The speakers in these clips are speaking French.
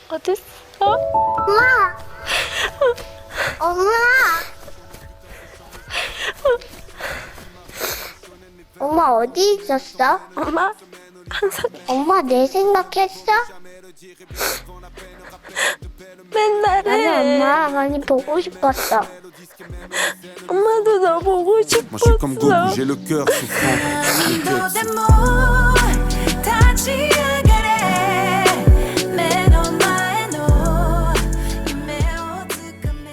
어딨어? 엄마! 엄마! 엄마 어디 있었어? 엄마 항상 엄마 내 생각했어? 맨날 나는 해. 엄마 많이 보고 싶었어. 엄마도 너 보고 Moi je suis comme Goku, 싶었어. j'ai le cœur souffrant. Le cœur 내 몸 닿지 않으래 맨 엄마의 눈에 어떡하네.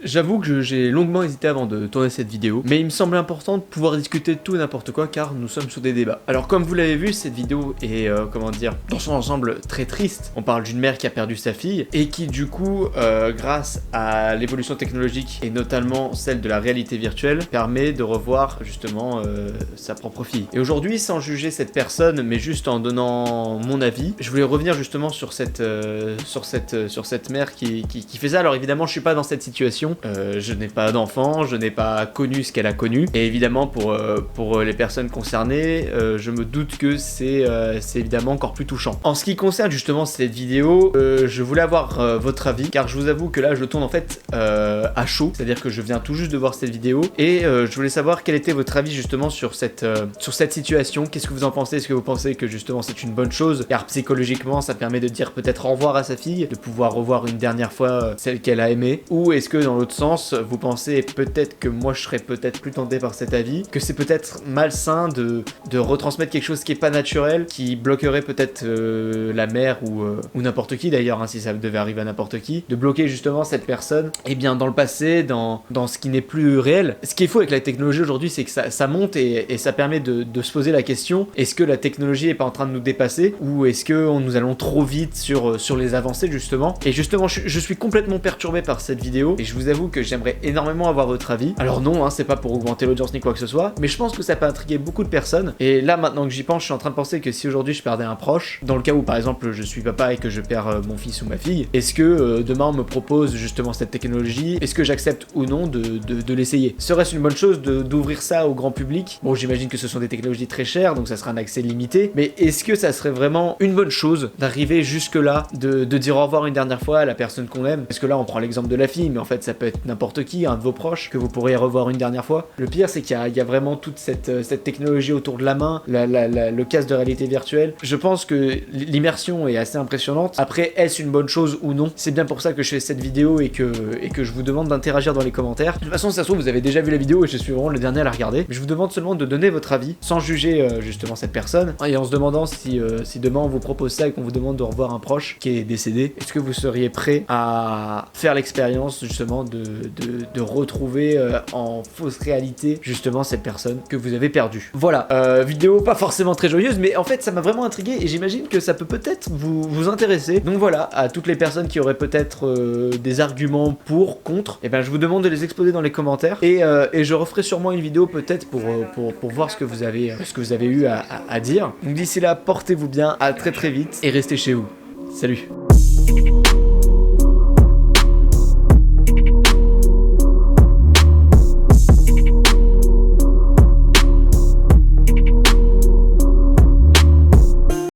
J'avoue que j'ai longuement hésité avant de tourner cette vidéo, mais il me semble important de pouvoir discuter de tout et n'importe quoi car nous sommes sur des débats. Alors comme vous l'avez vu, cette vidéo est, comment dire, dans son ensemble très triste. On parle d'une mère qui a perdu sa fille et qui du coup, grâce à l'évolution technologique et notamment celle de la réalité virtuelle, permet de revoir justement sa propre fille. Et aujourd'hui, sans juger cette personne, mais juste en donnant mon avis, je voulais revenir justement sur cette mère qui fait ça. Alors évidemment, je suis pas dans cette situation. Je n'ai pas d'enfant, je n'ai pas connu ce qu'elle a connu. Et évidemment, pour les personnes concernées, je me doute que c'est évidemment encore plus touchant. En ce qui concerne justement cette vidéo, je voulais avoir votre avis, car je vous avoue que là, je tourne en fait à chaud. C'est-à-dire que je viens tout juste de voir cette vidéo. Et je voulais savoir quel était votre avis justement sur cette situation. Qu'est-ce que vous en pensez? Est-ce que vous pensez que justement c'est une bonne chose? Car psychologiquement, ça permet de dire peut-être au revoir à sa fille, de pouvoir revoir une dernière fois celle qu'elle a aimée. Ou est-ce que dans l'autre sens, vous pensez peut-être que moi je serais peut-être plus tenté par cet avis, que c'est peut-être malsain de retransmettre quelque chose qui est pas naturel, qui bloquerait peut-être la mère ou n'importe qui d'ailleurs, hein, si ça devait arriver à n'importe qui, de bloquer justement cette personne, et bien dans le passé, dans ce qui n'est plus réel. Ce qui est fou avec la technologie aujourd'hui, c'est que ça monte et ça permet de se poser la question, est-ce que la technologie est pas en train de nous dépasser, ou est-ce que nous allons trop vite sur les avancées justement. Et justement, je suis complètement perturbé par cette vidéo, et je vous avoue que j'aimerais énormément avoir votre avis. Alors non, hein, c'est pas pour augmenter l'audience ni quoi que ce soit, mais je pense que ça peut intriguer beaucoup de personnes. Et là, maintenant que j'y pense, je suis en train de penser que si aujourd'hui je perdais un proche, dans le cas où par exemple je suis papa et que je perds mon fils ou ma fille, est-ce que demain on me propose justement cette technologie, est-ce que j'accepte ou non de l'essayer? Serait-ce une bonne chose d'ouvrir ça au grand public? Bon, j'imagine que ce sont des technologies très chères, donc ça sera un accès limité, mais est-ce que ça serait vraiment une bonne chose d'arriver jusque là, de dire au revoir une dernière fois à la personne qu'on aime? Parce que là on prend l'exemple de la fille, mais en fait ça peut être n'importe qui, un de vos proches que vous pourriez revoir une dernière fois. Le pire c'est qu'il y a vraiment toute cette technologie autour de la main, le casque de réalité virtuelle. Je pense que l'immersion est assez impressionnante. Après, est-ce une bonne chose ou non? C'est bien pour ça que je fais cette vidéo et que je vous demande d'interagir dans les commentaires. De toute façon, si ça se trouve, vous avez déjà vu la vidéo et je suis vraiment le dernier à la regarder. Mais je vous demande seulement de donner votre avis sans juger justement cette personne et en se demandant si demain on vous propose ça et qu'on vous demande de revoir un proche qui est décédé, est-ce que vous seriez prêt à faire l'expérience justement de retrouver en fausse réalité justement cette personne que vous avez perdue. Voilà, vidéo pas forcément très joyeuse, mais en fait ça m'a vraiment intrigué et j'imagine que ça peut peut-être vous intéresser. Donc voilà, à toutes les personnes qui auraient peut-être des arguments pour, contre, et ben je vous demande de les exposer dans les commentaires et je referai sûrement une vidéo peut-être pour voir ce que vous avez eu à dire. Donc d'ici là, portez-vous bien, à très très vite et restez chez vous. Salut.